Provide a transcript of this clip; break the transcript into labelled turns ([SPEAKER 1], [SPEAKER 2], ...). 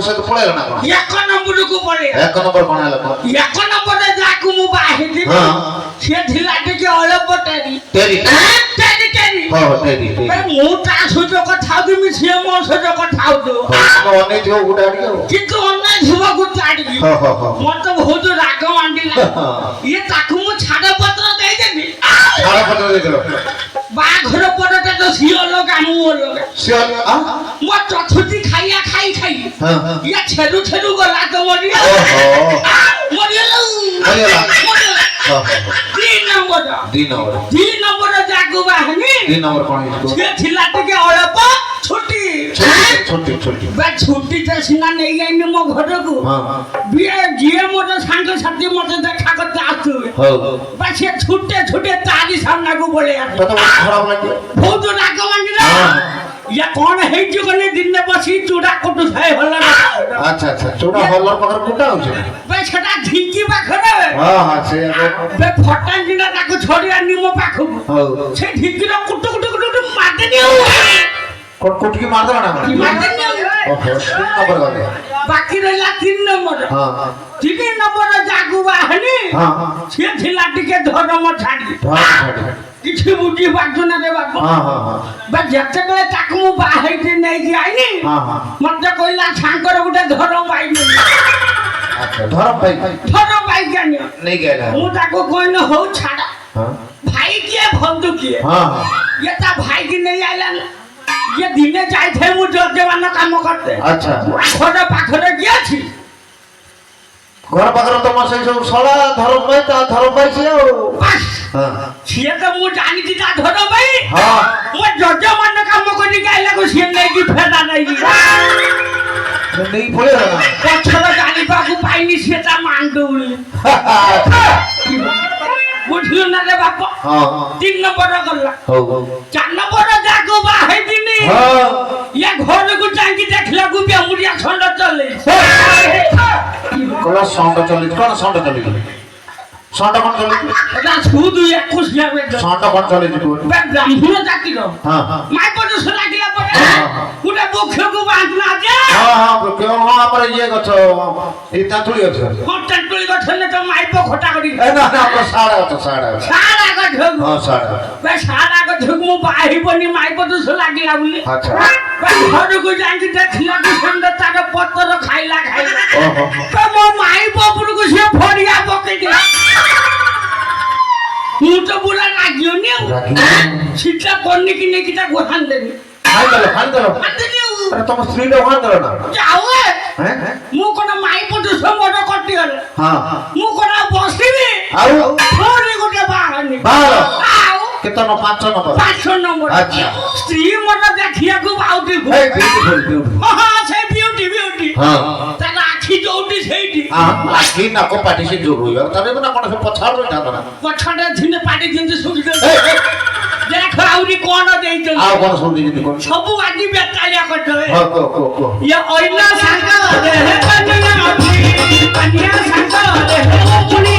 [SPEAKER 1] सहित पळेला ना कोण
[SPEAKER 2] एक नंबर को पळे
[SPEAKER 1] एक नंबर कोण आला कोण
[SPEAKER 2] एक नंबर जाकू मु बाहेर से ढिला टिके अळप तेरी
[SPEAKER 1] तेरी
[SPEAKER 2] तेरी तेरी
[SPEAKER 1] हो तेरी
[SPEAKER 2] मु ता सुजो को थाउ मी से मो सुजो को थाउ दो
[SPEAKER 1] अने जो उडाडी
[SPEAKER 2] किंतु अन्ना जीवा को ताडी
[SPEAKER 1] हो हो हो
[SPEAKER 2] मत बहुत राग मांडीला ये ताकू मु छाड़ पत्र दे देबी
[SPEAKER 1] छाड़ पत्र दे दो
[SPEAKER 2] बाघर पडटा तो सिओलो कामु लोग
[SPEAKER 1] सिओल आ
[SPEAKER 2] मो चथुती खाइया खाई खाई
[SPEAKER 1] हां
[SPEAKER 2] या छेडू छेडू गला तो मरिया
[SPEAKER 1] ओहो
[SPEAKER 2] मरिया
[SPEAKER 1] मरिया हां
[SPEAKER 2] तीन नंबर जागू बाहनी
[SPEAKER 1] तीन नंबर कोन इसको
[SPEAKER 2] से थिला टिके अळप छोटी
[SPEAKER 1] छोटी छोटी
[SPEAKER 2] बा छोटी त सिना नहीं गई मो घर को
[SPEAKER 1] हां
[SPEAKER 2] बिया जिए मोर सांग साथी मते देखा करते आसु
[SPEAKER 1] हो
[SPEAKER 2] बा से छुटे छुटे तारी सामना को बोले
[SPEAKER 1] तो खराब लगे
[SPEAKER 2] बहुत राग मांगिला या कौन है जो कने दिन में बसी चूड़ा कुटु है हल्ला
[SPEAKER 1] अच्छा अच्छा चूड़ा हल्ला पकड़ कुटा हो छे
[SPEAKER 2] बे छटा ढिंकी पाखरे
[SPEAKER 1] हां हां से
[SPEAKER 2] बे फटान दिना ताको छोड़ी आनी मो पाखु
[SPEAKER 1] हो
[SPEAKER 2] से ढिंकी रो कुटु कुटु कुटु मारते दियो
[SPEAKER 1] कुटकी मार दो ना
[SPEAKER 2] मारते दियो
[SPEAKER 1] ओहो नंबर गले
[SPEAKER 2] बाकी रहला तीन नंबर
[SPEAKER 1] हां
[SPEAKER 2] तीन नंबर जागू बाहनी
[SPEAKER 1] हां
[SPEAKER 2] से थिला टिके धरम छाडी
[SPEAKER 1] छाड़ी
[SPEAKER 2] किछि बुद्धि बाजू ना रे बाबा
[SPEAKER 1] हां हां हां
[SPEAKER 2] बा जते बेले ताकू मु बाहे दे नै कि आइनी
[SPEAKER 1] हां हां
[SPEAKER 2] मते कोइला छांकर गुटे धरम पाइनी
[SPEAKER 1] अच्छा धरम पाई
[SPEAKER 2] ज्ञानी
[SPEAKER 1] नहीं गेला
[SPEAKER 2] मु ताको कोइन हो छाड़ा
[SPEAKER 1] हां
[SPEAKER 2] भाई के बंधु के
[SPEAKER 1] हां हां
[SPEAKER 2] ये ता भाई की नहीं आइला ये दिने जाय थे मु जवान काम करते
[SPEAKER 1] अच्छा
[SPEAKER 2] घर पाखरे गया छी
[SPEAKER 1] घर पाखरे तो मसे सब सळा धरम पाई से
[SPEAKER 2] बस
[SPEAKER 1] हां
[SPEAKER 2] छिए तो मु जानी थी ता धरो भाई
[SPEAKER 1] हां
[SPEAKER 2] मु जवान काम करी गाइला को छिए नहीं की फेदा नहीं की
[SPEAKER 1] नहीं पड़े ना
[SPEAKER 2] पछड़ गाली बाबू पाइनी से ता मान दौड़ी बुझियो ना रे बाप
[SPEAKER 1] हां
[SPEAKER 2] तीन नंबर गल्ला
[SPEAKER 1] हो हो
[SPEAKER 2] चार नंबर जाको बाहे दिनी
[SPEAKER 1] हां
[SPEAKER 2] या घर को जांगी देखला को बेमुरिया छंड चले
[SPEAKER 1] कोला साउंड चली साउंड कोन चली
[SPEAKER 2] ना छुदु 21 लागे
[SPEAKER 1] साउंड कोन चली तू
[SPEAKER 2] बे ब्राह्मण जाति रो
[SPEAKER 1] हां हां
[SPEAKER 2] माय पर तो लागिला पर उडे बोखे को बांधना जे
[SPEAKER 1] हां हां क्यों हां पर ये गछ इतना थोड़ी गछ
[SPEAKER 2] कोटा टोली को ठने तो माय पर खोटा करी
[SPEAKER 1] ए ना ना पर साड़ा
[SPEAKER 2] सारा को ढग
[SPEAKER 1] हां साड़ा
[SPEAKER 2] बे सारा को ढग मु बाही बनी माय पर तो लागिला बुली
[SPEAKER 1] अच्छा
[SPEAKER 2] बे घर को जांगी देखला को संग तार पत्तर खाइला
[SPEAKER 1] ओहो
[SPEAKER 2] तो मो माय पर को से फोड़िया पके दिला मु तो बुरा लागियो ने सीता कोनी की ने किता गोहान देनी
[SPEAKER 1] खान दलो अरे तुम स्त्री लो खान दलो ना
[SPEAKER 2] जाओ
[SPEAKER 1] हैं
[SPEAKER 2] मु कोन माई पटु समोड कट्टी गल
[SPEAKER 1] हां
[SPEAKER 2] मु कोन बसिबी
[SPEAKER 1] आउ
[SPEAKER 2] थोड़ी गोटे बाहनी
[SPEAKER 1] बाहर
[SPEAKER 2] आउ
[SPEAKER 1] कितना 5 नंबर
[SPEAKER 2] अच्छा स्त्री मन देखिया को आउटी
[SPEAKER 1] ए ब्यूटीफुल
[SPEAKER 2] हां से ब्यूटी
[SPEAKER 1] हां
[SPEAKER 2] ता आखी जोटी सेठी
[SPEAKER 1] हां आखी ना को पाटी से जोर होय तबे ना कोन से पछाड़ रो था ना
[SPEAKER 2] पछाड़े थिने पाटी दिन सुन दे देख आउरी कोन देई तो
[SPEAKER 1] आ कोन सुन दी कोन
[SPEAKER 2] सब आदि बेतालिया करते
[SPEAKER 1] हां को
[SPEAKER 2] ये ओइला सांगा रे हे कन्या अभी कन्या सांगा रे हे पुनी